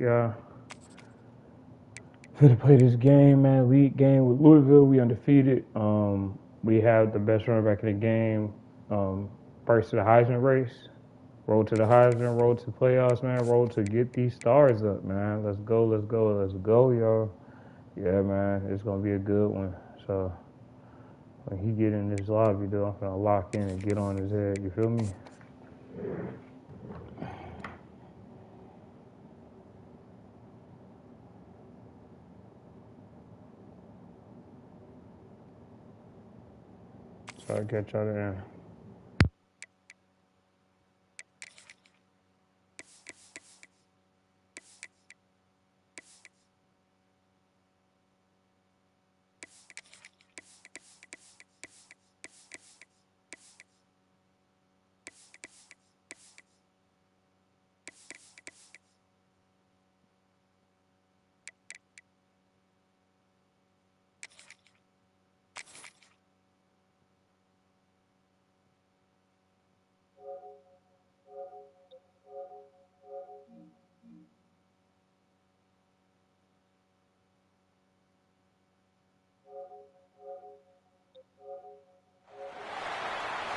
Yeah, for to play this game, man. League game with Louisville. We undefeated. We have the best running back in the game. First to the Heisman race. Roll to the Heisman. Roll to the playoffs, man. Roll to get these stars up, man. Let's go. Let's go. Let's go, y'all. Yeah, man. It's gonna be a good one. So when he get in this lobby, though, I'm gonna lock in and get on his head. You feel me? So I'll catch y'all there.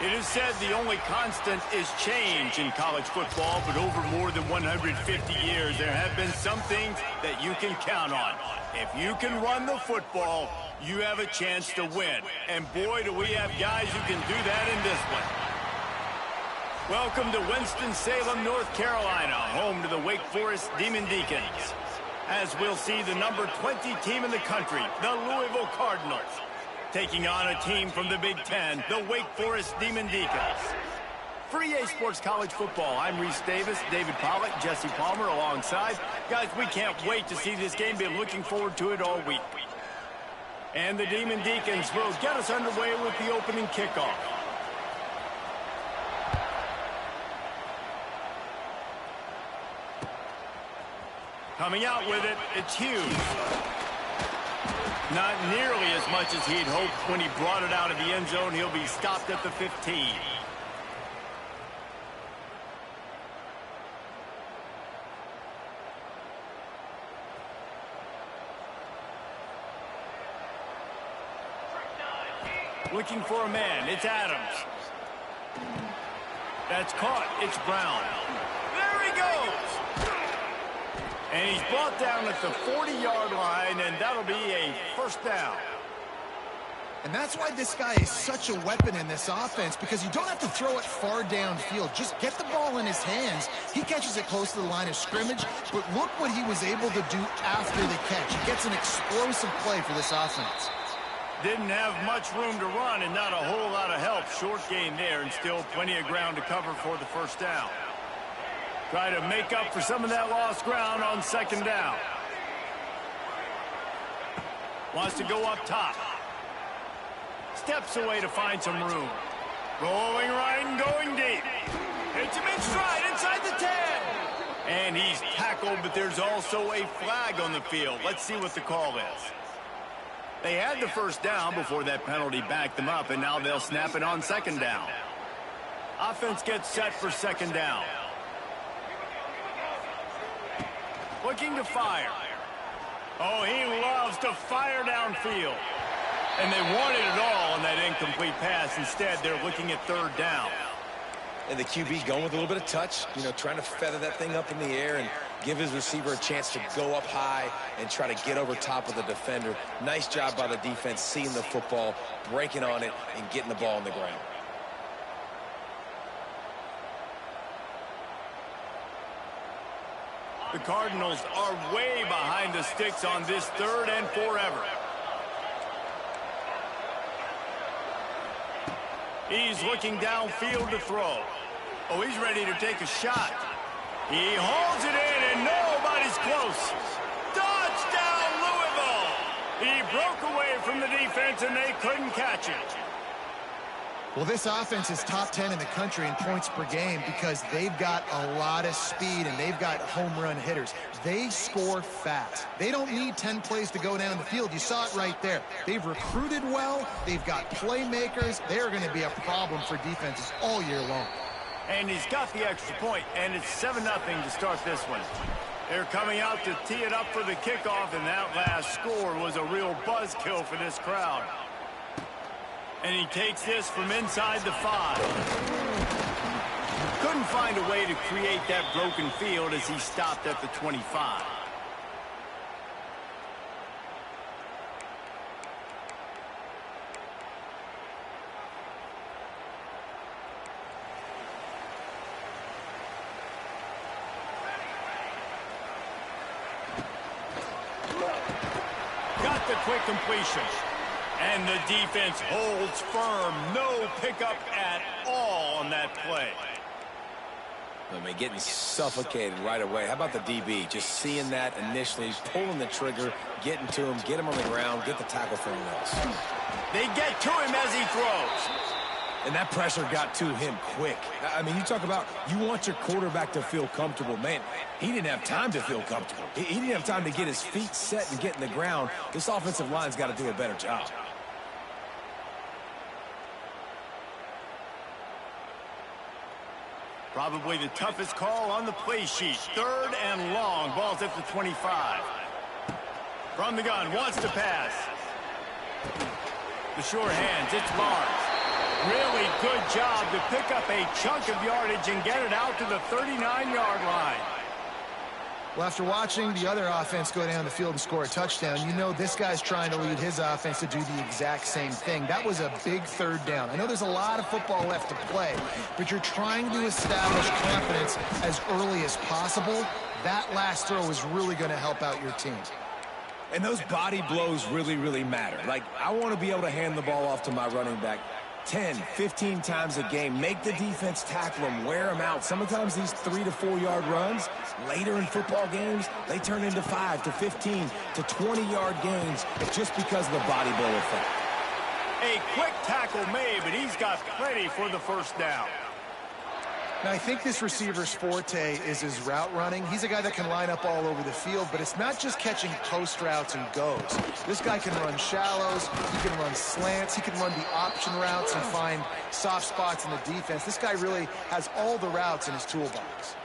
It is said the only constant is change in college football, but over more than 150 years, there have been some things that you can count on. If you can run the football, you have a chance to win. And boy, do we have guys who can do that in this one. Welcome to Winston-Salem, North Carolina, home to the Wake Forest Demon Deacons. As we'll see the number 20 team in the country, the Louisville Cardinals, taking on a team from the Big Ten, the Wake Forest Demon Deacons. For EA Sports College Football, I'm Reese Davis, David Pollack, Jesse Palmer alongside. Guys, we can't wait to see this game. Been looking forward to it all week. And the Demon Deacons will get us underway with the opening kickoff. Coming out with it, it's Hughes. Not nearly as much as he'd hoped when he brought it out of the end zone. He'll be stopped at the 15. Looking for a man. It's Adams. That's caught. It's Brown. There he goes. And he's brought down at the 40-yard line, and that'll be a first down. And that's why this guy is such a weapon in this offense, because you don't have to throw it far downfield. Just get the ball in his hands. He catches it close to the line of scrimmage, but look what he was able to do after the catch. He gets an explosive play for this offense. Didn't have much room to run and not a whole lot of help. Short gain there, and still plenty of ground to cover for the first down. Try to make up for some of that lost ground on second down. Wants to go up top. Steps away to find some room. Rolling right and going deep. Hits him in stride inside the 10. And he's tackled, but there's also a flag on the field. Let's see what the call is. They had the first down before that penalty backed them up, and now they'll snap it on second down. Offense gets set for second down. Looking to fire. Oh, he loves to fire downfield. And they wanted it all on that incomplete pass. Instead, they're looking at third down. And the QB going with a little bit of touch, trying to feather that thing up in the air and give his receiver a chance to go up high and try to get over top of the defender. Nice job by the defense, seeing the football, breaking on it, and getting the ball on the ground. The Cardinals are way behind the sticks on this third and forever. He's looking downfield to throw. Oh, he's ready to take a shot. He hauls it in, and nobody's close. Touchdown, Louisville! He broke away from the defense, and they couldn't catch it. Well, this offense is top 10 in the country in points per game because they've got a lot of speed and they've got home run hitters. They score fast. They don't need 10 plays to go down the field. You saw it right there. They've recruited well. They've got playmakers. They're going to be a problem for defenses all year long. And he's got the extra point, and it's 7-0 to start this one. They're coming out to tee it up for the kickoff, and that last score was a real buzzkill for this crowd. And he takes this from inside the 5. Couldn't find a way to create that broken field as he stopped at the 25. Got the quick completion. And the defense holds firm. No pickup at all on that play. I mean, getting suffocated right away. How about the DB? Just seeing that initially, pulling the trigger, getting to him, get him on the ground, get the tackle for him else. They get to him as he throws. And that pressure got to him quick. I mean, you talk about you want your quarterback to feel comfortable. Man, he didn't have time to feel comfortable. He didn't have time to get his feet set and get in the ground. This offensive line's got to do a better job. Probably the toughest call on the play sheet. 3rd and long. Ball's at the 25. From the gun, wants to pass. The short hands, it's Barnes. Really good job to pick up a chunk of yardage and get it out to the 39-yard line. Well, after watching the other offense go down the field and score a touchdown, you know this guy's trying to lead his offense to do the exact same thing. That was a big 3rd down. I know there's a lot of football left to play, but you're trying to establish confidence as early as possible. That last throw is really going to help out your team. And those body blows really, really matter. Like, I want to be able to hand the ball off to my running back 10, 15 times a game. Make the defense tackle them, wear them out. Sometimes these 3 to 4 yard runs, later in football games, they turn into 5 to 15 to 20-yard gains just because of the body blow effect. A quick tackle made, but he's got plenty for the 1st down. Now, I think this receiver's forte is his route running. He's a guy that can line up all over the field, but it's not just catching post routes and goes. This guy can run shallows, he can run slants, he can run the option routes and find soft spots in the defense. This guy really has all the routes in his toolbox.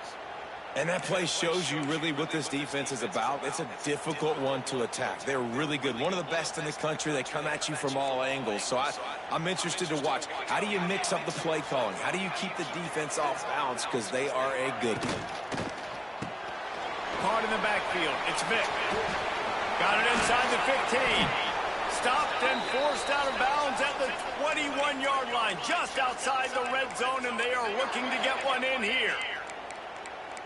And that play shows you really what this defense is about. It's a difficult one to attack. They're really good. One of the best in the country. They come at you from all angles. So I'm interested to watch. How do you mix up the play calling? How do you keep the defense off balance? Because they are a good team. Caught in the backfield. It's Vick. Got it inside the 15. Stopped and forced out of bounds at the 21-yard line. Just outside the red zone, and they are looking to get one in here.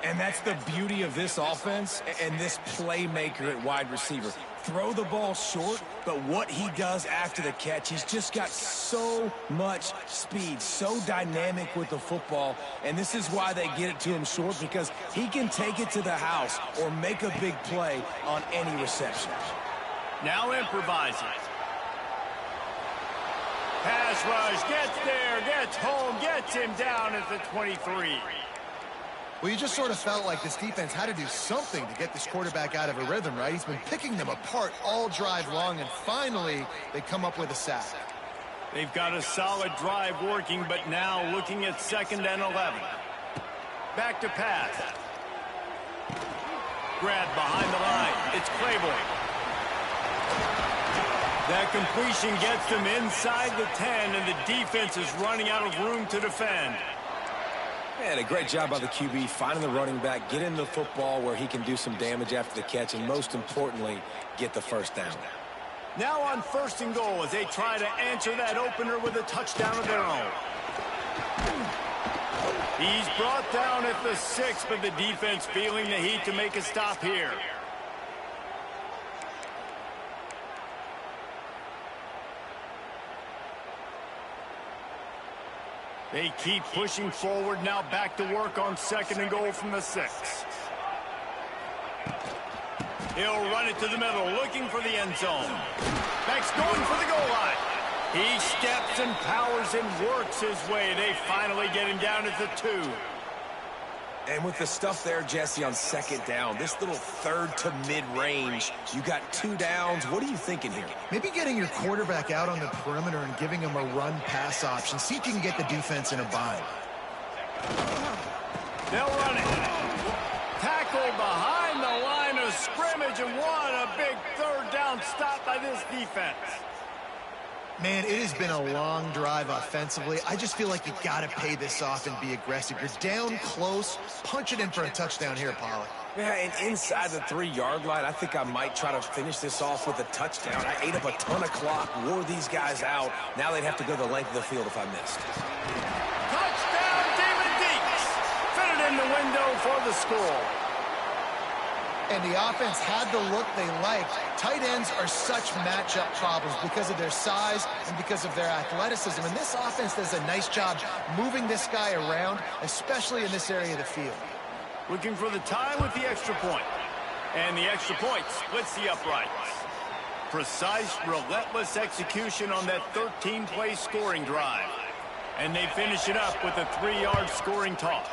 And that's the beauty of this offense and this playmaker at wide receiver. Throw the ball short, but what he does after the catch, he's just got so much speed, so dynamic with the football. And this is why they get it to him short, because he can take it to the house or make a big play on any reception. Now improvising. Pass rush, gets there, gets home, gets him down at the 23. Well, you just sort of felt like this defense had to do something to get this quarterback out of a rhythm, right? He's been picking them apart all drive long, and finally they come up with a sack. They've got a solid drive working, but now looking at 2nd and 11. Back to pass. Grab behind the line. It's Claiborne. That completion gets them inside the 10, and the defense is running out of room to defend. And a great job by the QB finding the running back, get in the football where he can do some damage after the catch, and most importantly, get the 1st down. Now on 1st and goal as they try to answer that opener with a touchdown of their own. He's brought down at the 6, but the defense feeling the heat to make a stop here. They keep pushing forward, now back to work on 2nd and goal from the 6. He'll run it to the middle, looking for the end zone. Beck's going for the goal line. He steps and powers and works his way. They finally get him down at the 2. And with the stuff there, Jesse, on 2nd down, this little 3rd to mid-range, you got 2 downs. What are you thinking here? Maybe getting your quarterback out on the perimeter and giving him a run-pass option. See if you can get the defense in a bind. They'll run it. Tackled behind the sound stop by this defense. Man, it has been a long drive offensively. I just feel like you got to pay this off and be aggressive. You're down close. Punch it in for a touchdown here, Pollock. Yeah, and inside the 3-yard line, I think I might try to finish this off with a touchdown. I ate up a ton of clock, wore these guys out. Now they'd have to go the length of the field if I missed. Touchdown, David Deeks. Fit it in the window for the score. And the offense had the look they liked. Tight ends are such matchup problems because of their size and because of their athleticism. And this offense does a nice job moving this guy around, especially in this area of the field. Looking for the tie with the extra point. And the extra point splits the uprights. Precise, relentless execution on that 13-play scoring drive. And they finish it up with a 3-yard scoring toss.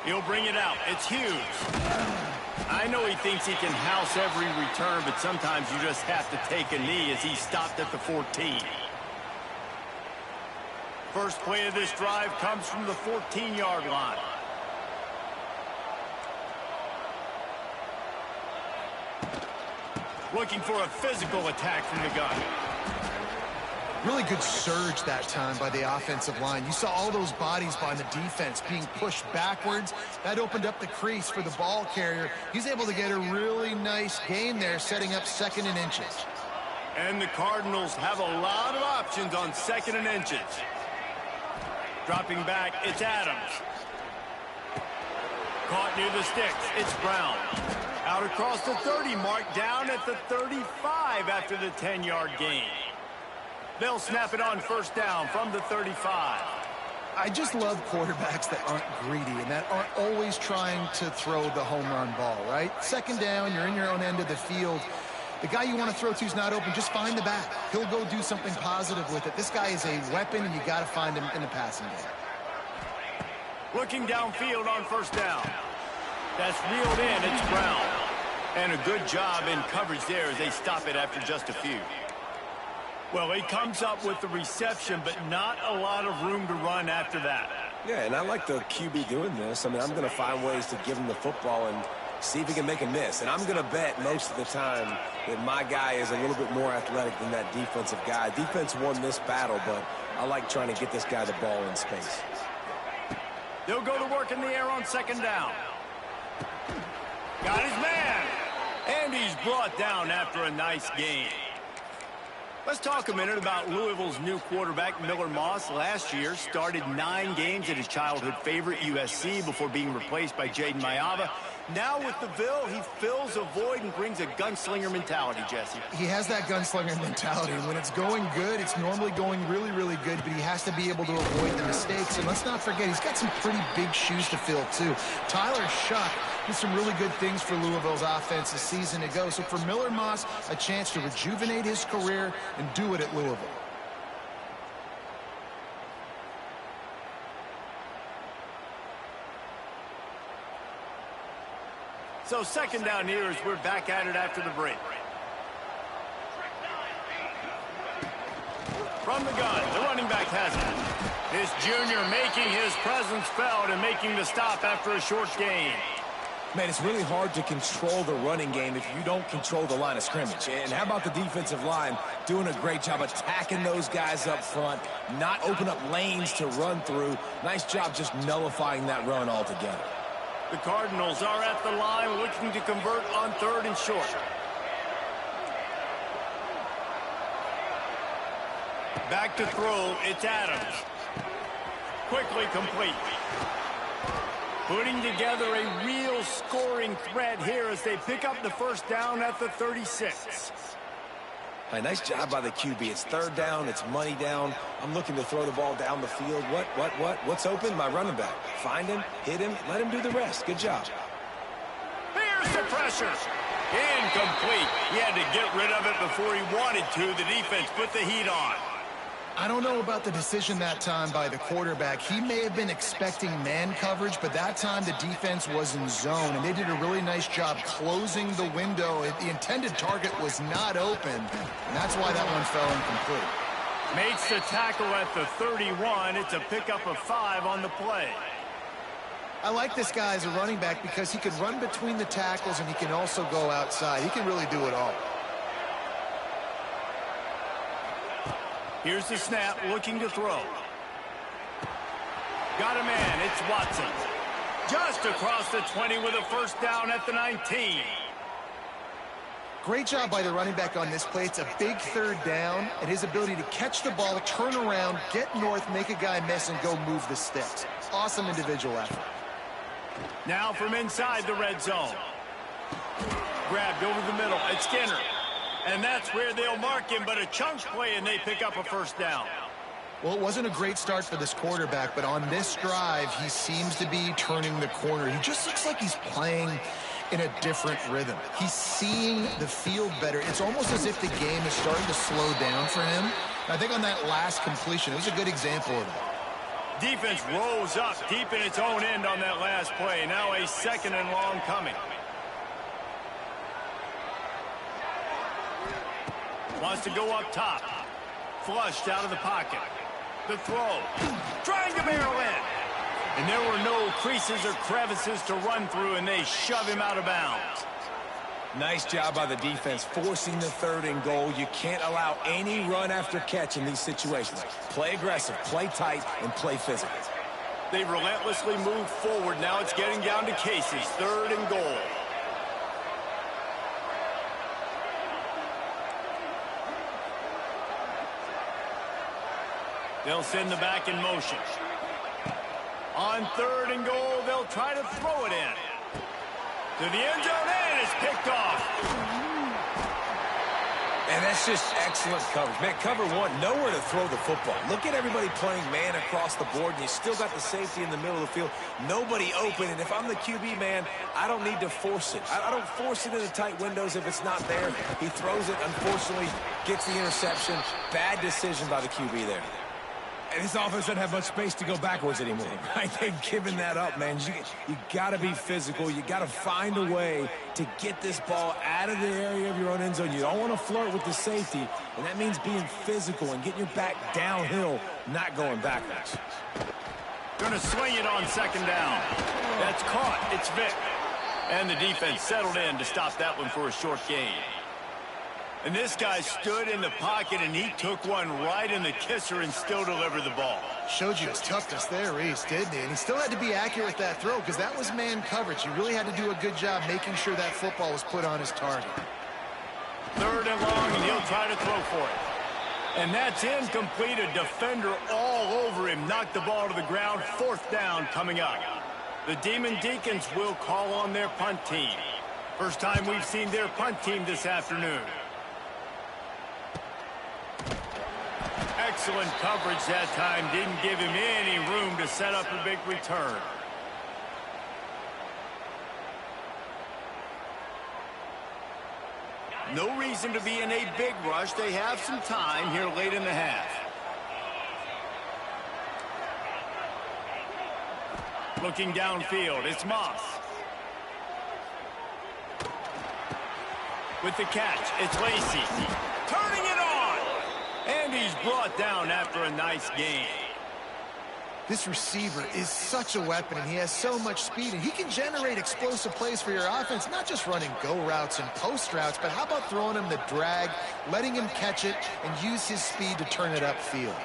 He'll bring it out. It's Hughes. I know he thinks he can house every return, but sometimes you just have to take a knee as he stopped at the 14. First play of this drive comes from the 14-yard line. Looking for a physical attack from the gun. Really good surge that time by the offensive line. You saw all those bodies by the defense being pushed backwards. That opened up the crease for the ball carrier. He's able to get a really nice gain there, setting up 2nd and inches. And the Cardinals have a lot of options on 2nd and inches. Dropping back, it's Adams. Caught near the sticks, it's Brown. Out across the 30 mark, down at the 35 after the 10-yard gain. They'll snap it on first down from the 35. I just love quarterbacks that aren't greedy and that aren't always trying to throw the home run ball, right? 2nd down, you're in your own end of the field. The guy you want to throw to is not open. Just find the back. He'll go do something positive with it. This guy is a weapon, and you got to find him in the passing game. Looking downfield on first down. That's reeled in. It's Brown. And a good job in coverage there as they stop it after just a few. Well, he comes up with the reception, but not a lot of room to run after that. Yeah, and I like the QB doing this. I mean, I'm going to find ways to give him the football and see if he can make a miss. And I'm going to bet most of the time that my guy is a little bit more athletic than that defensive guy. Defense won this battle, but I like trying to get this guy the ball in space. They'll go to work in the air on 2nd down. Got his man. And he's brought down after a nice gain. Let's talk a minute about Louisville's new quarterback, Miller Moss. Last year, started 9 games at his childhood favorite, USC, before being replaced by Jaden Mayava. Now with the Ville, he fills a void and brings a gunslinger mentality, Jesse. He has that gunslinger mentality. When it's going good, it's normally going really, really good, but he has to be able to avoid the mistakes. And let's not forget, he's got some pretty big shoes to fill, too. Tyler Shuck did some really good things for Louisville's offense a season ago. So for Miller Moss, a chance to rejuvenate his career and do it at Louisville. So 2nd down here as we're back at it after the break. From the gun, the running back has it. This junior making his presence felt and making the stop after a short gain. Man, it's really hard to control the running game if you don't control the line of scrimmage. And how about the defensive line doing a great job attacking those guys up front, not open up lanes to run through. Nice job just nullifying that run altogether. The Cardinals are at the line looking to convert on 3rd and short. Back to throw, it's Adams. Quickly complete. Putting together a real scoring threat here as they pick up the first down at the 36. Hey, nice job by the QB. It's 3rd down. It's money down. I'm looking to throw the ball down the field. What's open? My running back. Find him, hit him, let him do the rest. Good job. Here's the pressure. Incomplete. He had to get rid of it before he wanted to. The defense put the heat on. I don't know about the decision that time by the quarterback. He may have been expecting man coverage, but that time the defense was in zone, and they did a really nice job closing the window. The intended target was not open, and that's why that one fell incomplete. Makes the tackle at the 31. It's a pickup of 5 on the play. I like this guy as a running back because he can run between the tackles and he can also go outside. He can really do it all. Here's the snap, looking to throw. Got a man, it's Watson. Just across the 20 with a first down at the 19. Great job by the running back on this play. It's a big third down, and his ability to catch the ball, turn around, get north, make a guy miss, and go move the sticks. Awesome individual effort. Now from inside the red zone. Grabbed over the middle. It's Skinner. And that's where they'll mark him, but a chunk play, and they pick up a first down. Well, it wasn't a great start for this quarterback, but on this drive, he seems to be turning the corner. He just looks like he's playing in a different rhythm. He's seeing the field better. It's almost as if the game is starting to slow down for him. And I think on that last completion, it was a good example of that. Defense rolls up deep in its own end on that last play. Now a second and long coming. Wants to go up top. Flushed out of the pocket. The throw. Trying to barrel in. And there were no creases or crevices to run through, and they shove him out of bounds. Nice job by the defense, forcing the 3rd and goal. You can't allow any run after catch in these situations. Play aggressive, play tight, and play physical. They relentlessly move forward. Now it's getting down to Casey's 3rd and goal. They'll send the back in motion. On 3rd and goal, they'll try to throw it in. To the end zone, and it's picked off. And that's just excellent coverage. Man, cover one, nowhere to throw the football. Look at everybody playing man across the board, and you still got the safety in the middle of the field. Nobody open, and if I'm the QB, man, I don't need to force it. I don't force it into tight windows if it's not there. He throws it, unfortunately, gets the interception. Bad decision by the QB there. And this offense doesn't have much space to go backwards anymore, right? They've given that up, man. You got to be physical. You got to find a way to get this ball out of the area of your own end zone. You don't want to flirt with the safety, and that means being physical and getting your back downhill, not going backwards. Going to swing it on 2nd down. That's caught. It's Vick. And the defense settled in to stop that one for a short gain. And this guy stood in the pocket, and he took one right in the kisser and still delivered the ball. Showed you his toughness there, Reese, didn't he? And he still had to be accurate with that throw because that was man coverage. He really had to do a good job making sure that football was put on his target. 3rd and long, and he'll try to throw for it. And that's incomplete. A defender all over him. Knocked the ball to the ground. 4th down coming up. The Demon Deacons will call on their punt team. First time we've seen their punt team this afternoon. Excellent coverage that time. Didn't give him any room to set up a big return. No reason to be in a big rush. They have some time here late in the half. Looking downfield, it's Moss. With the catch, it's Lacy. Turning it on! And he's brought down after a nice gain. This receiver is such a weapon, and he has so much speed, and he can generate explosive plays for your offense, not just running go routes and post routes, but how about throwing him the drag, letting him catch it, and use his speed to turn it upfield.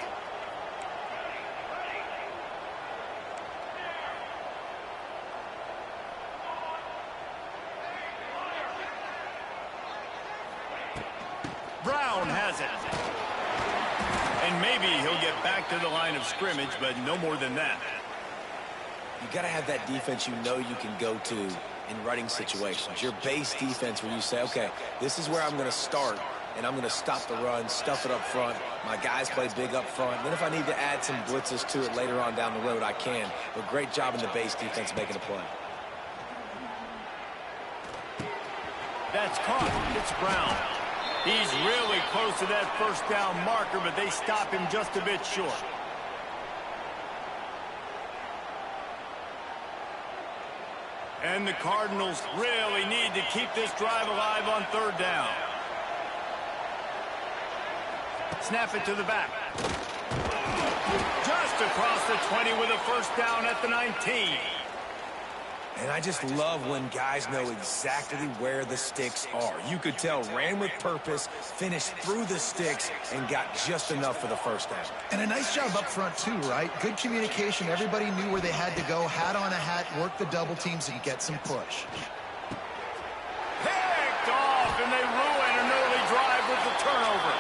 Brown has it. And maybe he'll get back to the line of scrimmage, but no more than that. You got to have that defense you know you can go to in running situations. Your base defense where you say, okay, this is where I'm going to start, and I'm going to stop the run, stuff it up front. My guys play big up front. Then if I need to add some blitzes to it later on down the road, I can. But great job in the base defense making a play. That's caught. It's Brown. He's really close to that 1st down marker, but they stop him just a bit short. And the Cardinals really need to keep this drive alive on 3rd down. Snap it to the back. Just across the 20 with a 1st down at the 19. And I just love when guys know exactly where the sticks are. You could tell ran with purpose, finished through the sticks, and got just enough for the first down. And a nice job up front, too, right? Good communication. Everybody knew where they had to go, hat on a hat, work the double teams, and get some push. Picked off, and they ruin an early drive with the turnover.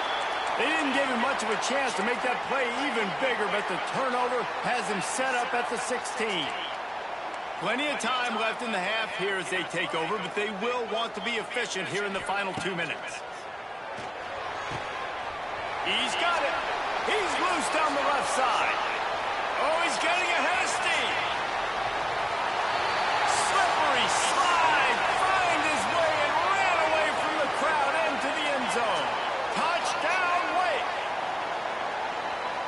They didn't give him much of a chance to make that play even bigger, but the turnover has him set up at the 16. Plenty of time left in the half here as they take over, but they will want to be efficient here in the final 2 minutes. He's got it. He's loose down the left side. Oh, he's getting ahead of steam. Slippery slide. Find his way and ran away from the crowd into the end zone. Touchdown, Wake.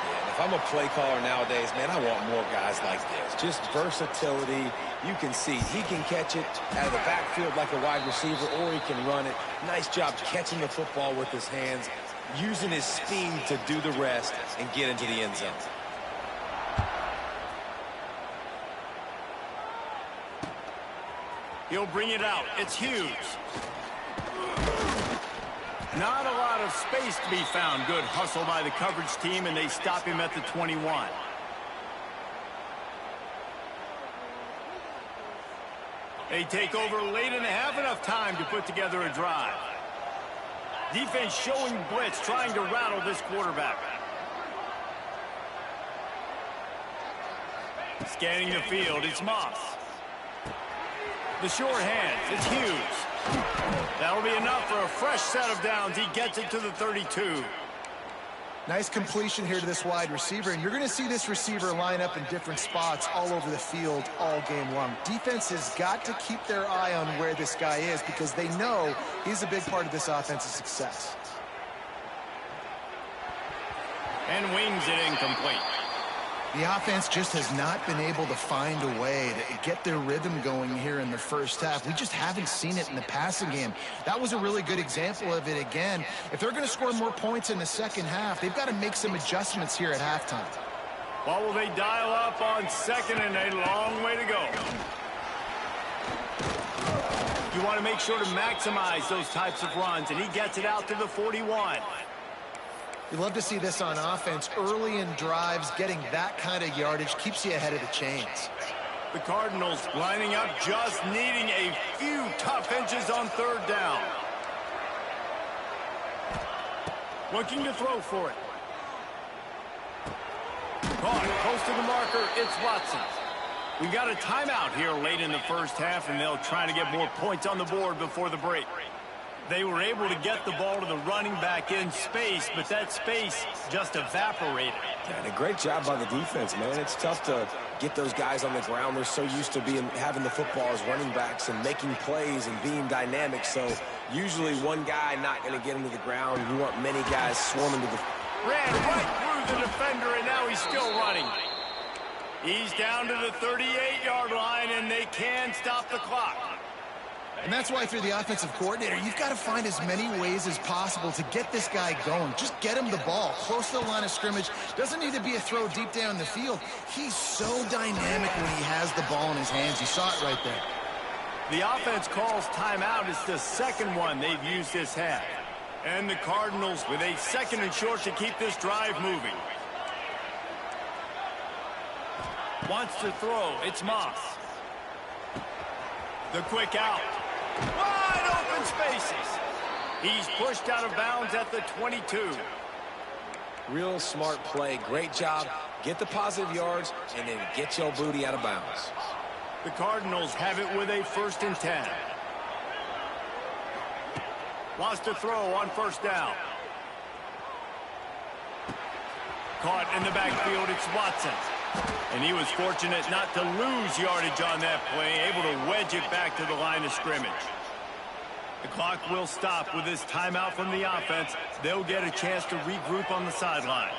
Yeah, and if I'm a play caller nowadays, man, I want more guys like this. Just versatility. You can see he can catch it out of the backfield like a wide receiver, or he can run it. Nice job catching the football with his hands, using his speed to do the rest and get into the end zone. He'll bring it out. It's Hughes. Not a lot of space to be found. Good hustle by the coverage team, and they stop him at the 21. They take over late in the half, enough time to put together a drive. Defense showing blitz, trying to rattle this quarterback. Scanning the field, it's Moss. The short hands, it's Hughes. That'll be enough for a fresh set of downs. He gets it to the 32. Nice completion here to this wide receiver, and you're going to see this receiver line up in different spots all over the field all game long. Defense has got to keep their eye on where this guy is because they know he's a big part of this offense's success. And wings it incomplete. The offense just has not been able to find a way to get their rhythm going here in the first half. We just haven't seen it in the passing game. That was a really good example of it again. If they're going to score more points in the second half, they've got to make some adjustments here at halftime. What will they dial up on second and a long way to go? You want to make sure to maximize those types of runs, and he gets it out to the 41. You love to see this on offense. Early in drives, getting that kind of yardage keeps you ahead of the chains. The Cardinals lining up, just needing a few tough inches on third down. Looking to throw for it. Caught close to the marker, it's Watson. We got a timeout here late in the first half, and they'll try to get more points on the board before the break. They were able to get the ball to the running back in space, but that space just evaporated. Yeah, and a great job by the defense, man. It's tough to get those guys on the ground. They're so used to having the football as running backs and making plays and being dynamic. So usually one guy not going to get him to the ground. You want many guys swarming to the... Ran right through the defender, and now he's still running. He's down to the 38-yard line, and they can stop the clock. And that's why through the offensive coordinator, you've got to find as many ways as possible to get this guy going. Just get him the ball close to the line of scrimmage. Doesn't need to be a throw deep down the field. He's so dynamic when he has the ball in his hands. You saw it right there. The offense calls timeout. It's the second one they've used this half. And the Cardinals with a second and short to keep this drive moving. Wants to throw. It's Moss. The quick out. Wide open spaces. He's pushed out of bounds at the 22. Real smart play. Great job. Get the positive yards and then get your booty out of bounds. The Cardinals have it with a 1st and 10. Wants to throw on first down. Caught in the backfield, it's Watson. And he was fortunate not to lose yardage on that play, able to wedge it back to the line of scrimmage. The clock will stop with this timeout from the offense. They'll get a chance to regroup on the sideline.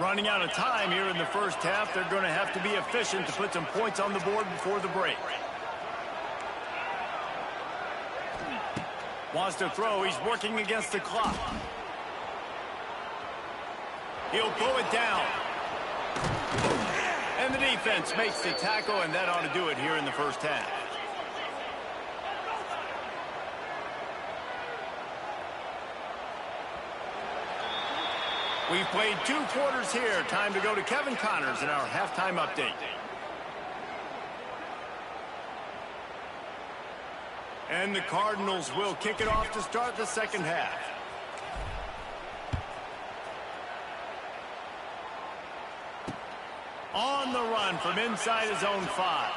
Running out of time here in the first half, they're going to have to be efficient to put some points on the board before the break. Wants to throw, he's working against the clock. He'll pull it down. And the defense makes the tackle, and that ought to do it here in the first half. We've played 2 quarters here. Time to go to Kevin Connors in our halftime update. And the Cardinals will kick it off to start the second half. On the run from inside his own 5.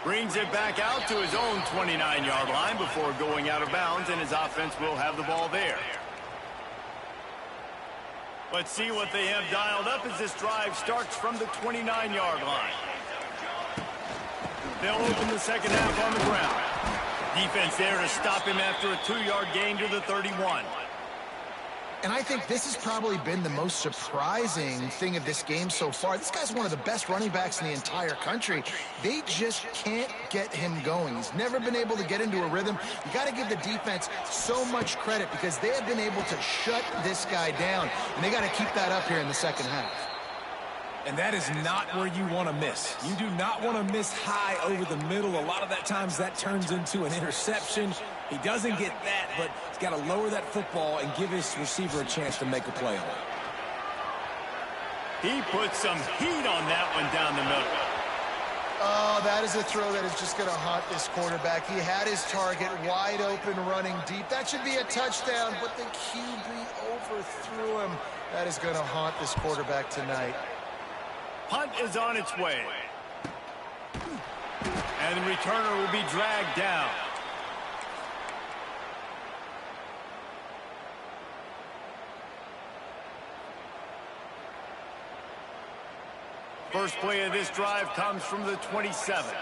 Brings it back out to his own 29-yard line before going out of bounds, and his offense will have the ball there. Let's see what they have dialed up as this drive starts from the 29-yard line. They'll open the second half on the ground. Defense there to stop him after a 2-yard gain to the 31. And I think this has probably been the most surprising thing of this game so far. This guy's one of the best running backs in the entire country. They just can't get him going. He's never been able to get into a rhythm. You got to give the defense so much credit because they have been able to shut this guy down. And they got to keep that up here in the second half. And that is not where you want to miss. You do not want to miss high over the middle. A lot of that times that turns into an interception. He doesn't get that, but he's got to lower that football and give his receiver a chance to make a play on it. He put some heat on that one down the middle. Oh, that is a throw that is just going to haunt this quarterback. He had his target wide open running deep. That should be a touchdown, but the QB overthrew him. That is going to haunt this quarterback tonight. Punt is on its way. And the returner will be dragged down. First play of this drive comes from the 27.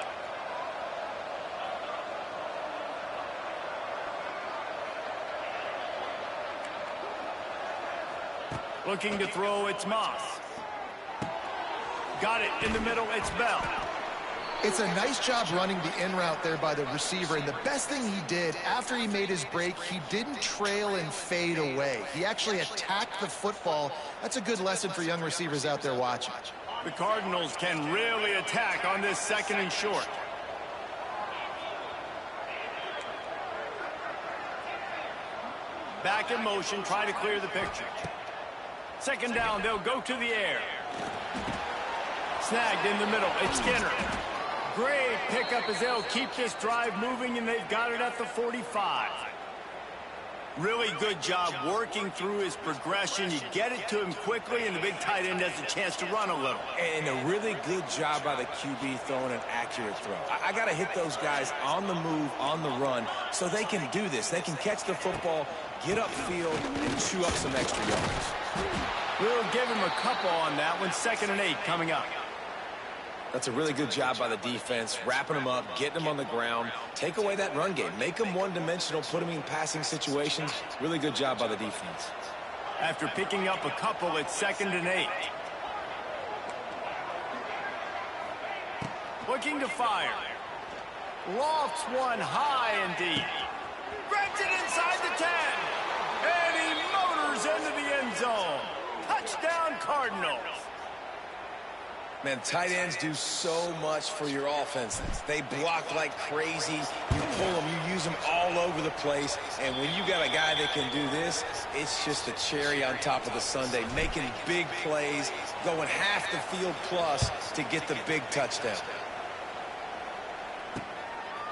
Looking to throw, it's Moss. Got it in the middle, it's Bell. It's a nice job running the in route there by the receiver, and the best thing he did after he made his break, he didn't trail and fade away. He actually attacked the football. That's a good lesson for young receivers out there watching. The Cardinals can really attack on this second and short. Back in motion, try to clear the picture. Second down, they'll go to the air. Snagged in the middle, it's Skinner. Great pickup as they'll keep this drive moving, and they've got it at the 45. Really good job working through his progression. You get it to him quickly, and the big tight end has a chance to run a little. And a really good job by the QB throwing an accurate throw. I got to hit those guys on the move, on the run, so they can do this. They can catch the football, get upfield, and chew up some extra yards. We'll give him a couple on that one. 2nd and 8 coming up. That's a really good job by the defense, wrapping them up, getting them on the ground. Take away that run game. Make them one-dimensional, put them in passing situations. Really good job by the defense. After picking up a couple, it's 2nd and 8. Looking to fire. Lofts one high and deep. Grabs it inside the 10. And he motors into the end zone. Touchdown, Cardinals. Man, tight ends do so much for your offense. They block like crazy. You pull them, you use them all over the place. And when you got a guy that can do this, it's just a cherry on top of the sundae, making big plays, going half the field plus to get the big touchdown.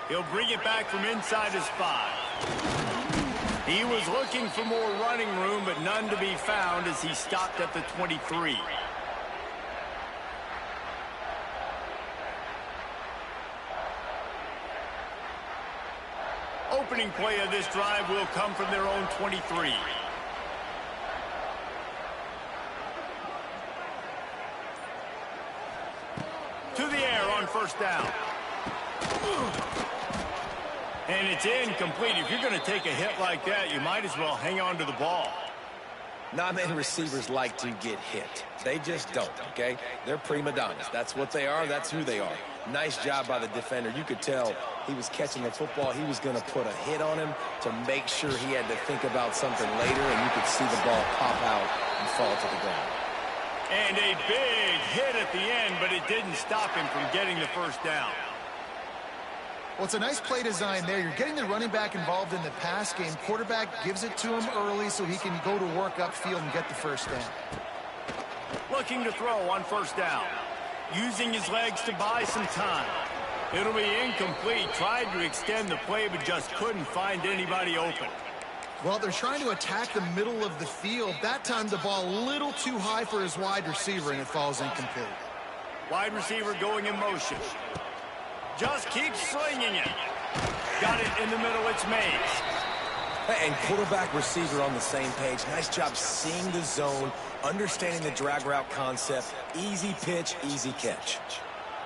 He'll bring it back from inside his 5. He was looking for more running room, but none to be found as he stopped at the 23. Opening play of this drive will come from their own 23. To the air on first down. And it's incomplete. If you're going to take a hit like that, you might as well hang on to the ball. Not many receivers like to get hit. They just don't, okay? They're prima donnas. That's what they are. That's who they are. Nice job by the defender. You could tell he was catching the football. He was going to put a hit on him to make sure he had to think about something later, and you could see the ball pop out and fall to the ground. And a big hit at the end, but it didn't stop him from getting the first down. Well, it's a nice play design there. You're getting the running back involved in the pass game. Quarterback gives it to him early so he can go to work upfield and get the first down. Looking to throw on first down. Using his legs to buy some time. It'll be incomplete. Tried to extend the play, but just couldn't find anybody open. Well, they're trying to attack the middle of the field. That time the ball a little too high for his wide receiver, and it falls incomplete. Wide receiver going in motion. Just keeps slinging it. Got it in the middle. It's Mays. And quarterback receiver on the same page. Nice job seeing the zone, understanding the drag route concept. Easy pitch, easy catch.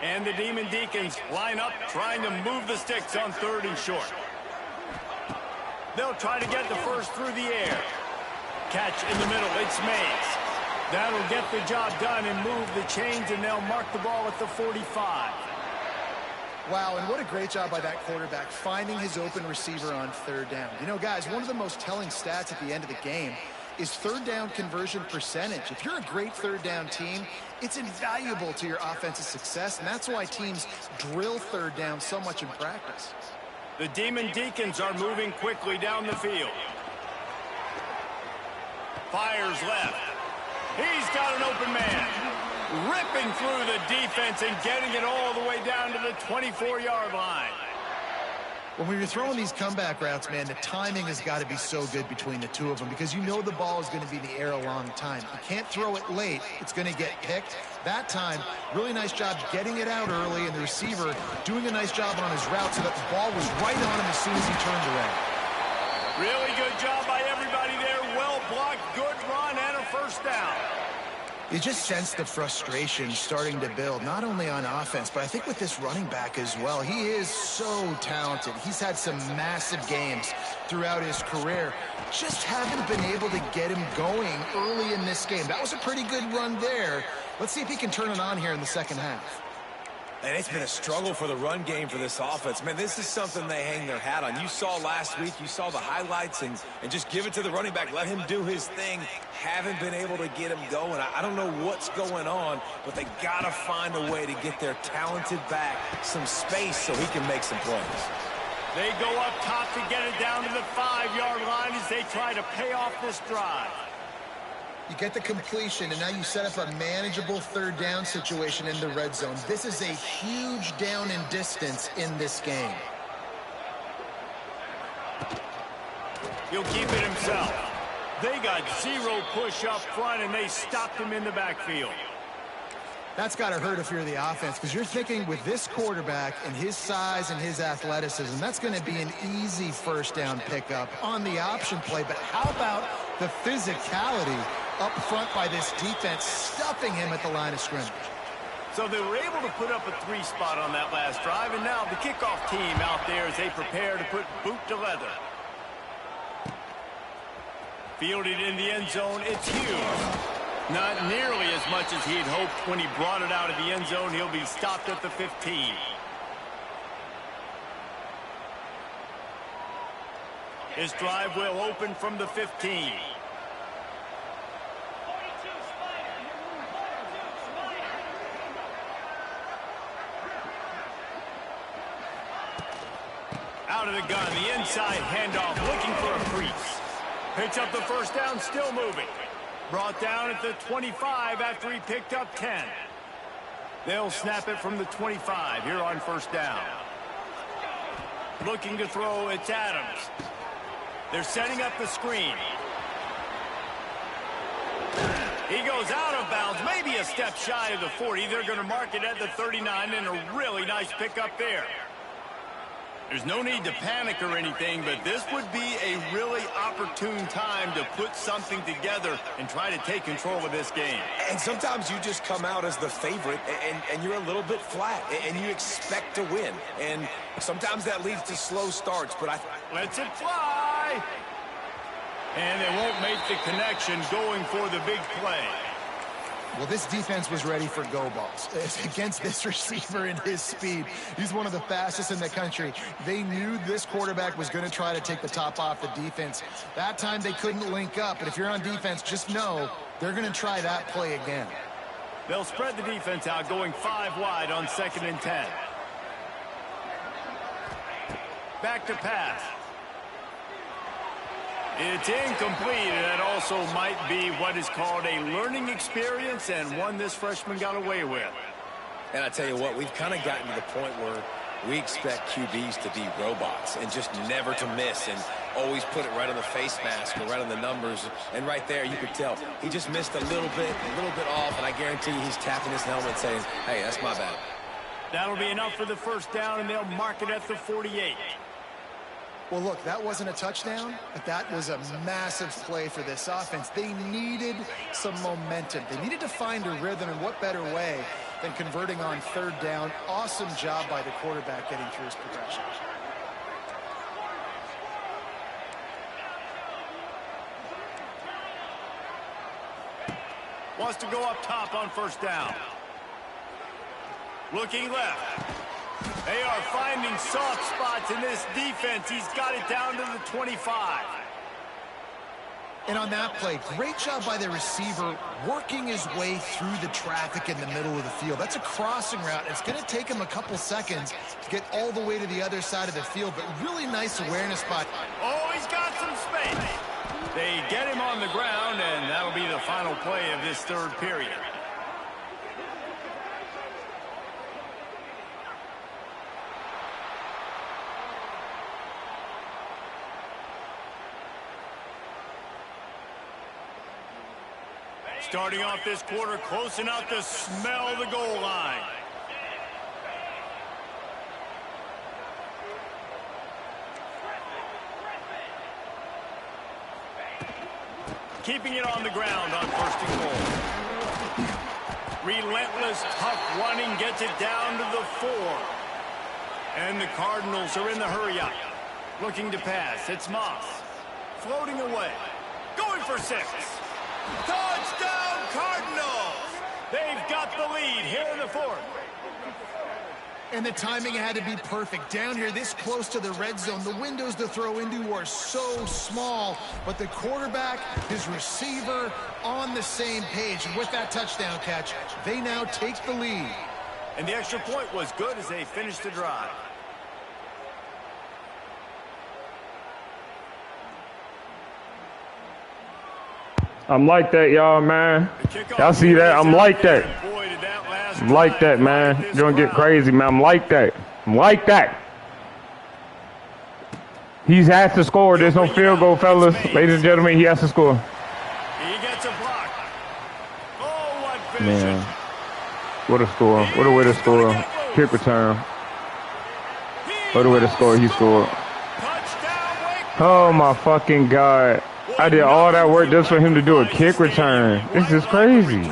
And the Demon Deacons line up, trying to move the sticks on 3rd and short. They'll try to get the first through the air. Catch in the middle. It's Mays. That'll get the job done and move the chains, and they'll mark the ball at the 45. Wow, and what a great job by that quarterback finding his open receiver on 3rd down. You know, guys, one of the most telling stats at the end of the game is 3rd down conversion percentage. If you're a great 3rd down team, it's invaluable to your offensive success, and that's why teams drill 3rd down so much in practice. The Demon Deacons are moving quickly down the field. Fires left. He's got an open man. Ripping through the defense and getting it all the way down to the 24-yard line. When you're throwing these comeback routes, man, the timing has got to be so good between the two of them because you know the ball is going to be in the air a long time. You can't throw it late. It's going to get picked. That time, really nice job getting it out early, and the receiver doing a nice job on his route so that the ball was right on him as soon as he turned around. Really good job by everybody there. Well blocked, good run, and a first down. You just sense the frustration starting to build, not only on offense, but I think with this running back as well. He is so talented. He's had some massive games throughout his career. Just haven't been able to get him going early in this game. That was a pretty good run there. Let's see if he can turn it on here in the second half. And it's been a struggle for the run game for this offense. Man, this is something they hang their hat on. You saw last week, you saw the highlights, and just give it to the running back. Let him do his thing. Haven't been able to get him going. I don't know what's going on, but they got to find a way to get their talented back some space so he can make some plays. They go up top to get it down to the 5-yard line as they try to pay off this drive. You get the completion, and now you set up a manageable 3rd down situation in the red zone. This is a huge down in distance in this game. He'll keep it himself. They got 0 push up front, and they stopped him in the backfield. That's got to hurt if you're the offense, because you're thinking with this quarterback and his size and his athleticism, that's going to be an easy first down pickup on the option play. But how about the physicality up front by this defense, stuffing him at the line of scrimmage? So they were able to put up a 3 spot on that last drive, and now the kickoff team out there as they prepare to put boot to leather. Fielded in the end zone, it's huge. Not nearly as much as he'd hoped when he brought it out of the end zone. He'll be stopped at the 15. His drive will open from the 15. Out of the gun, the inside handoff, looking for a crease. Picks up the first down, still moving. Brought down at the 25 after he picked up 10. They'll snap it from the 25 here on first down. Looking to throw, it's Adams. They're setting up the screen. He goes out of bounds, maybe a step shy of the 40. They're going to mark it at the 39, and a really nice pickup there. There's no need to panic or anything, but this would be a really opportune time to put something together and try to take control of this game. And sometimes you just come out as the favorite, and you're a little bit flat, and you expect to win. And sometimes that leads to slow starts, but lets it fly. And they won't make the connection going for the big play. Well, this defense was ready for go balls. Against this receiver and his speed, he's one of the fastest in the country. They knew this quarterback was going to try to take the top off the defense. That time they couldn't link up, but if you're on defense, just know they're going to try that play again. They'll spread the defense out, going 5 wide on 2nd and 10. Back to pass. It's incomplete, and that also might be what is called a learning experience and one this freshman got away with. And I tell you what, we've kind of gotten to the point where we expect QBs to be robots and just never to miss and always put it right on the face mask or right on the numbers. And right there, you could tell he just missed a little bit off, and I guarantee you he's tapping his helmet saying, hey, that's my bad. That'll be enough for the first down, and they'll mark it at the 48. Well, look, that wasn't a touchdown, but that was a massive play for this offense. They needed some momentum. They needed to find a rhythm, and what better way than converting on third down. Awesome job by the quarterback getting through his progression. Wants to go up top on first down. Looking left. They are finding soft spots in this defense. He's got it down to the 25. And on that play, great job by the receiver working his way through the traffic in the middle of the field. That's a crossing route. It's going to take him a couple seconds to get all the way to the other side of the field, but really nice awareness spot. Oh, he's got some space. They get him on the ground, and that'll be the final play of this third period. Starting off this quarter close enough to smell the goal line. Keeping it on the ground on first and goal. Relentless, tough running gets it down to the 4. And the Cardinals are in the hurry-up. Looking to pass. It's Moss. Floating away. Going for 6. Touchdown, Cardinals! They've got the lead here in the 4th. And the timing had to be perfect. Down here, this close to the red zone, the windows to throw into are so small, but the quarterback, his receiver, on the same page. And with that touchdown catch, they now take the lead. And the extra point was good as they finished the drive. I'm like that, y'all, man. Y'all see that? I'm like that. I'm like that, man. You're gonna get crazy, man. I'm like that. I'm like that. He has to score. There's no field goal, fellas. Ladies and gentlemen, he has to score. He gets a block. Oh, what vision. Man. What a score. What a way to score. Kick return. What a way to score. He scored. Oh, my fucking God. I did all that work just for him to do a kick return. This is crazy.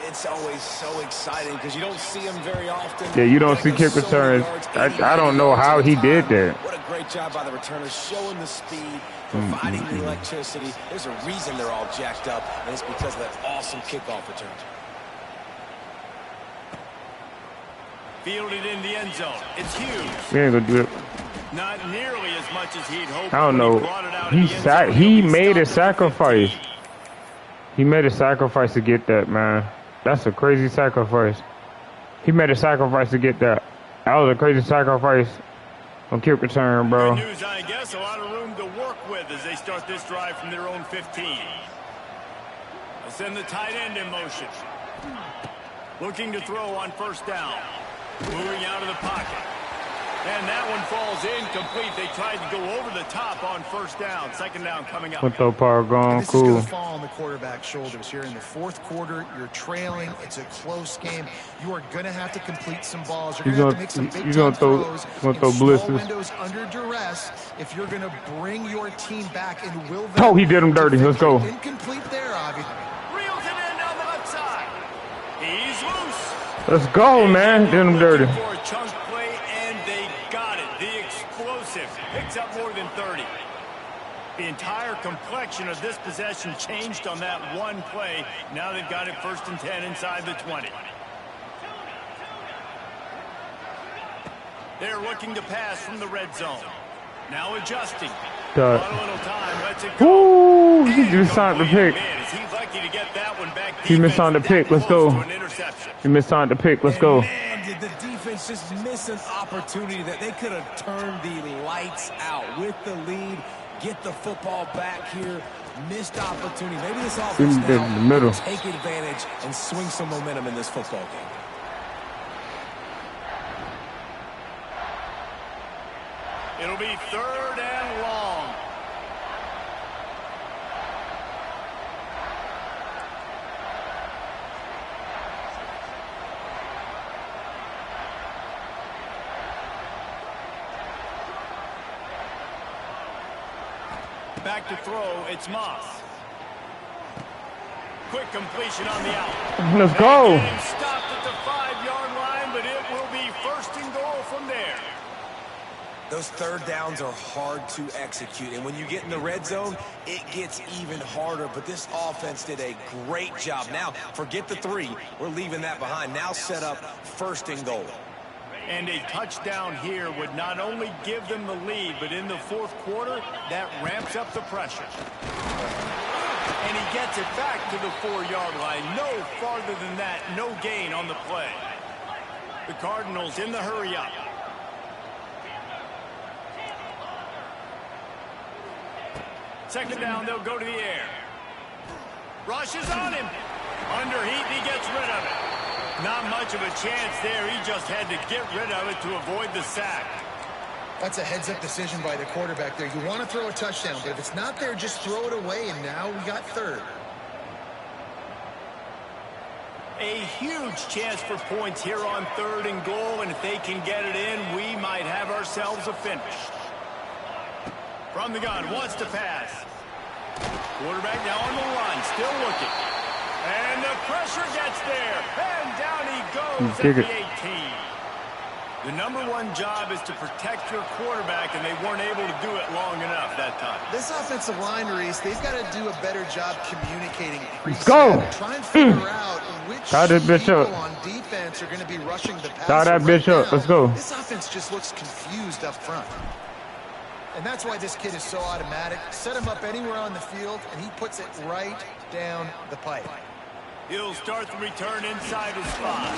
It's always so exciting because you don't see them very often. Yeah, you don't see kick returns. I don't know how he did that. What a great job by the returners, showing the speed, providing the electricity. There's a reason they're all jacked up, and it's because of that awesome kickoff return. Fielded in the end zone. It's huge. We ain't gonna do it. Not nearly as much as he'd hoped. I don't know. He made a sacrifice. He made a sacrifice to get that, man. That's a crazy sacrifice. He made a sacrifice to get that. That was a crazy sacrifice on kick return, bro. Good news, I guess. A lot of room to work with as they start this drive from their own 15. They'll send the tight end in motion. Looking to throw on first down. Moving out of the pocket. And that one falls incomplete. They tried to go over the top on first down. Second down coming up. What the power going? This is going to fall on the quarterback's shoulders here in the 4th quarter. You're trailing. It's a close game. You are going to have to complete some balls. You're going to have to make some big time throws. You're going to throw blitzes. Windows under duress if you're going to bring your team back in Louisville. Oh, he did him dirty. Let's go. Incomplete there, obviously. Reels it in down the left side. He's loose. Let's go, man. Did him dirty. For a chunk play, and they got it. The explosive picks up more than 30. The entire complexion of this possession changed on that one play. Now they've got it 1st and 10 inside the 20. They're looking to pass from the red zone. Now adjusting. A little time, lets it go. Ooh, he just signed the pick. Man, is he lucky to get that one back. He missed on the pick. Let's go. He missed on the pick. Let's go. Man, did the defense offense just missed an opportunity that they could have turned the lights out with the lead, get the football back here. Missed opportunity. Maybe this offense now can take advantage and swing some momentum in this football game. It'll be 3rd and long. Back to throw, it's Moss. Quick completion on the out. Let's go. Stopped at the 5-yard line, but it will be 1st and goal from there. Those 3rd downs are hard to execute, and when you get in the red zone, it gets even harder, but this offense did a great job. Now, forget the 3. We're leaving that behind. Now set up 1st and goal. And a touchdown here would not only give them the lead, but in the 4th quarter, that ramps up the pressure. And he gets it back to the 4-yard line. No farther than that, no gain on the play. The Cardinals in the hurry up. Second down, they'll go to the air. Rushes on him. Under heat, he gets rid of it. Not much of a chance there. He just had to get rid of it to avoid the sack. That's a heads-up decision by the quarterback there. You want to throw a touchdown, but if it's not there, just throw it away, and now we got 3rd. A huge chance for points here on 3rd and goal, and if they can get it in, we might have ourselves a finish. From the gun, wants to pass. Quarterback now on the run, still looking. And the pressure gets there. And down he goes at the 18. The #1 job is to protect your quarterback, and they weren't able to do it long enough that time. This offensive line, Reese, they've got to do a better job communicating. Let's go. Try and figure out which people on defense are going to be rushing the pass. Tie that bitch up. Let's go. This offense just looks confused up front. And that's why this kid is so automatic. Set him up anywhere on the field, and he puts it right down the pipe. He'll start the return inside his spot.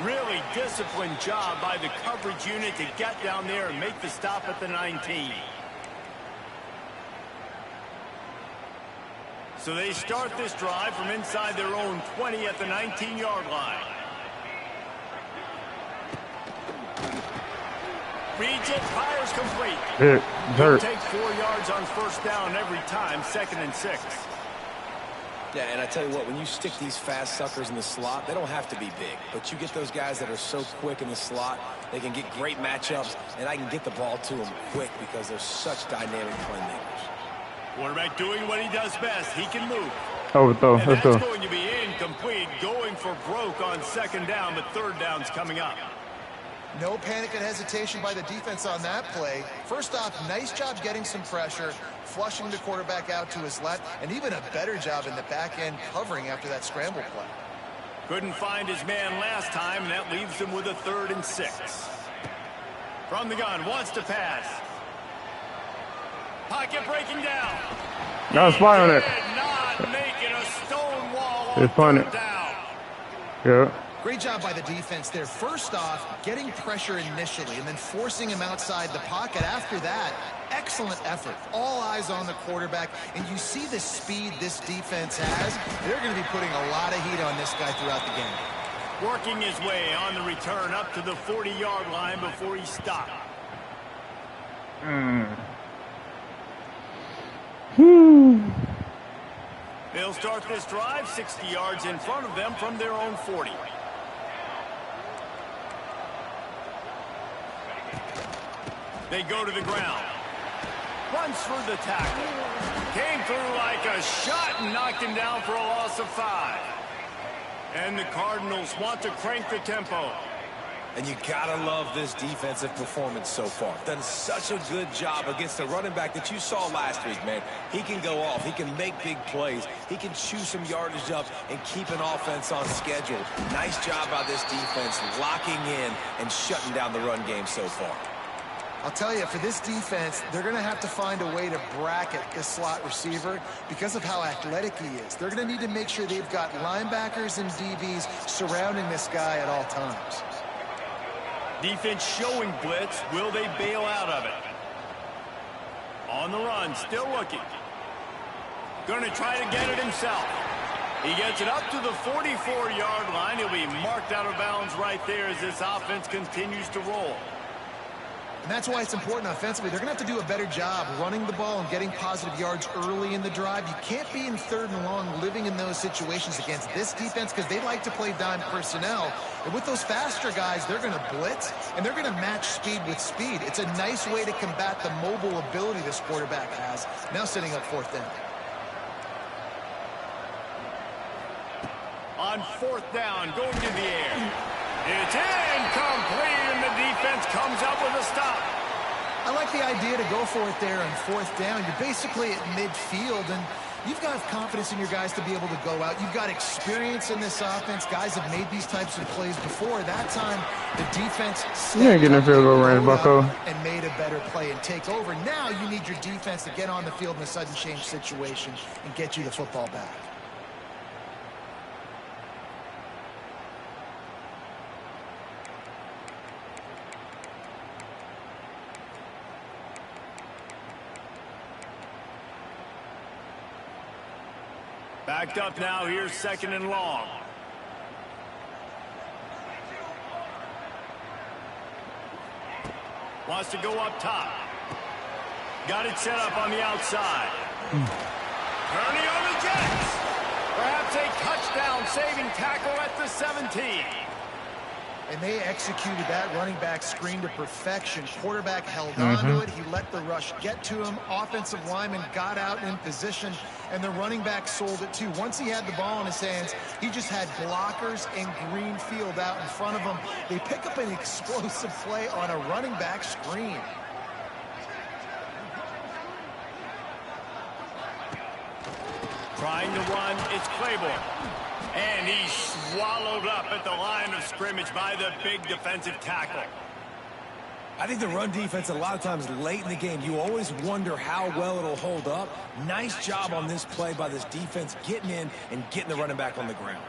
Really disciplined job by the coverage unit to get down there and make the stop at the 19. So they start this drive from inside their own 20 at the 19-yard line. Reads it, fires complete. He'll take 4 yards on 1st down every time, 2nd and 6. Yeah, and I tell you what, when you stick these fast suckers in the slot, they don't have to be big. But you get those guys that are so quick in the slot, they can get great matchups, and I can get the ball to them quick because they're such dynamic playmakers. Quarterback doing what he does best. He can move. Overthrow. And Let's go. that's going to be incomplete, going for broke on 2nd down, but 3rd down's coming up. No panic and hesitation by the defense on that play. First off, nice job getting some pressure, flushing the quarterback out to his left, and even a better job in the back end covering after that scramble play. Couldn't find his man last time, and that leaves him with a 3rd and 6. From the gun, wants to pass. Pocket breaking down. No spot on it. Not making a stone wall on It's funny. 3rd down. Yeah. Great job by the defense there. First off, getting pressure initially and then forcing him outside the pocket. After that, excellent effort. All eyes on the quarterback, and you see the speed this defense has. They're going to be putting a lot of heat on this guy throughout the game. Working his way on the return up to the 40-yard line before he stopped. They'll start this drive 60 yards in front of them from their own 40. They go to the ground. Runs through the tackle. Came through like a shot and knocked him down for a loss of 5. And the Cardinals want to crank the tempo. And you gotta love this defensive performance so far. Done such a good job against the running back that you saw last week, man. He can go off. He can make big plays. He can chew some yardage up and keep an offense on schedule. Nice job by this defense locking in and shutting down the run game so far. I'll tell you, for this defense, they're going to have to find a way to bracket this slot receiver because of how athletic he is. They're going to need to make sure they've got linebackers and DBs surrounding this guy at all times. Defense showing blitz. Will they bail out of it? On the run, still looking. Going to try to get it himself. He gets it up to the 44-yard line. He'll be marked out of bounds right there as this offense continues to roll. And that's why it's important offensively. They're going to have to do a better job running the ball and getting positive yards early in the drive. You can't be in 3rd and long living in those situations against this defense because they like to play dime personnel. And with those faster guys, they're going to blitz, and they're going to match speed with speed. It's a nice way to combat the mobile ability this quarterback has. Now setting up 4th down. On 4th down, going to the air. It's incomplete, and the defense comes up with a stop. I like the idea to go for it there on 4th down. You're basically at midfield, and you've got confidence in your guys to be able to go out. You've got experience in this offense. Guys have made these types of plays before. That time, the defense You ain't getting a field goal range, Bucko. And made a better play and take over. Now you need your defense to get on the field in a sudden change situation and get you the football back. Backed up now, here's 2nd and long. Wants to go up top. Got it set up on the outside. Kearney on the Jets. Perhaps a touchdown saving tackle at the 17. And they executed that running back screen to perfection. Quarterback held on to it. He let the rush get to him. Offensive lineman got out in position, and the running back sold it too. Once he had the ball in his hands, he just had blockers and green field out in front of him. They pick up an explosive play on a running back screen. Trying to run, it's Claiborne. And he's swallowed up at the line of scrimmage by the big defensive tackle. I think the run defense, a lot of times late in the game, you always wonder how well it'll hold up. Nice job on this play by this defense, getting in and getting the running back on the ground.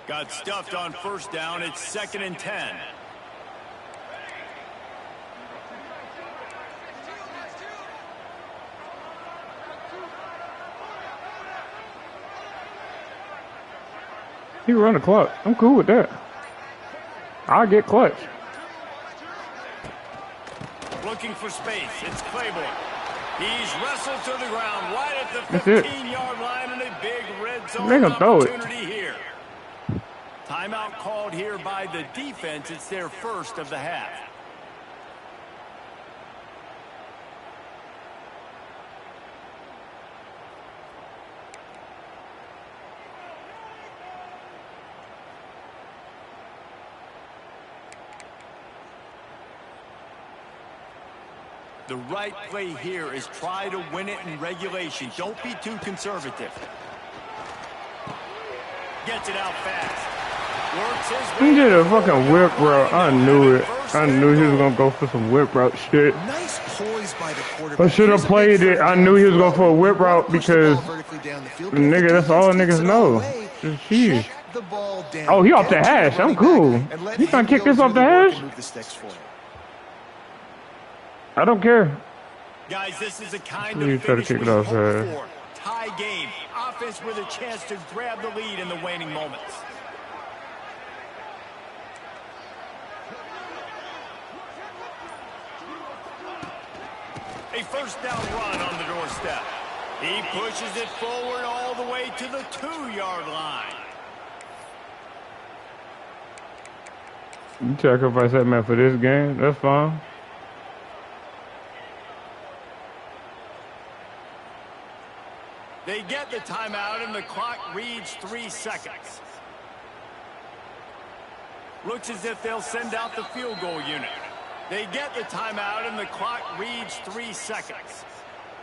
Got stuffed on 1st down. It's 2nd and 10. He run the clock. I'm cool with that. I'll get clutch. Looking for space. It's Claiborne. He's wrestled to the ground right at the 15-yard line and a big red zone opportunity here. Timeout called here by the defense. It's their 1st of the half. The right play here is try to win it in regulation. Don't be too conservative. Gets it out fast. Works his way. He did a fucking whip route. I knew it. I knew he was gonna go for some whip route shit. Nice poise by the quarterback. I should have played it. I knew he was going for a whip route because nigga, that's all niggas know. Jeez. Oh, he off the hash. I'm cool. He trying to kick this off the hash? I don't care. Guys, this is a kind You of try to finish kick it we off, hope for. Tie game. Offense with a chance to grab the lead in the waning moments. A 1st down run on the doorstep. He pushes it forward all the way to the 2-yard line. You sacrifice that man for this game. That's fine. They get the timeout, and the clock reads 3 seconds. Looks as if they'll send out the field goal unit. They get the timeout, and the clock reads 3 seconds.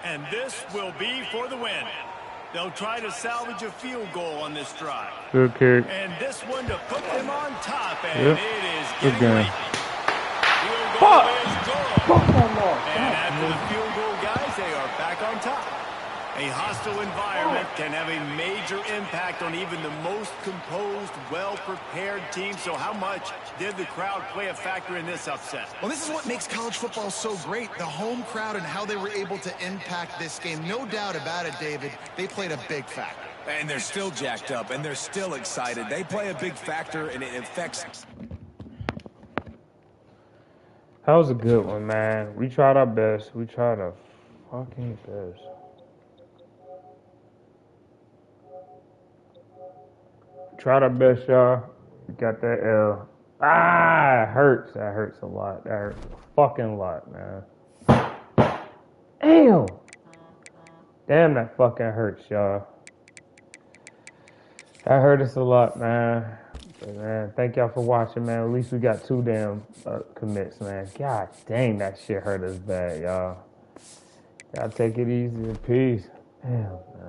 And this will be for the win. They'll try to salvage a field goal on this drive. Good kick. And this one to put them on top, and it is Good getting game. late. Field goal is good. And after the field goal, guys, they are back on top. A hostile environment can have a major impact on even the most composed, well-prepared team. So how much did the crowd play a factor in this upset? Well, this is what makes college football so great, the home crowd and how they were able to impact this game. No doubt about it, David, they played a big factor. And they're still jacked up, and they're still excited. They play a big factor, and it affects... That was a good one, man. We tried our best. We tried our fucking best. Tried our best, y'all. We got that L. It hurts. That hurts a lot. That hurts a fucking lot, man. Damn. Damn, that fucking hurts, y'all. That hurt us a lot, man. But, man, thank y'all for watching, man. At least we got 2 damn commits, man. God dang, that shit hurt us bad, y'all. Y'all take it easy. Peace. Damn, man.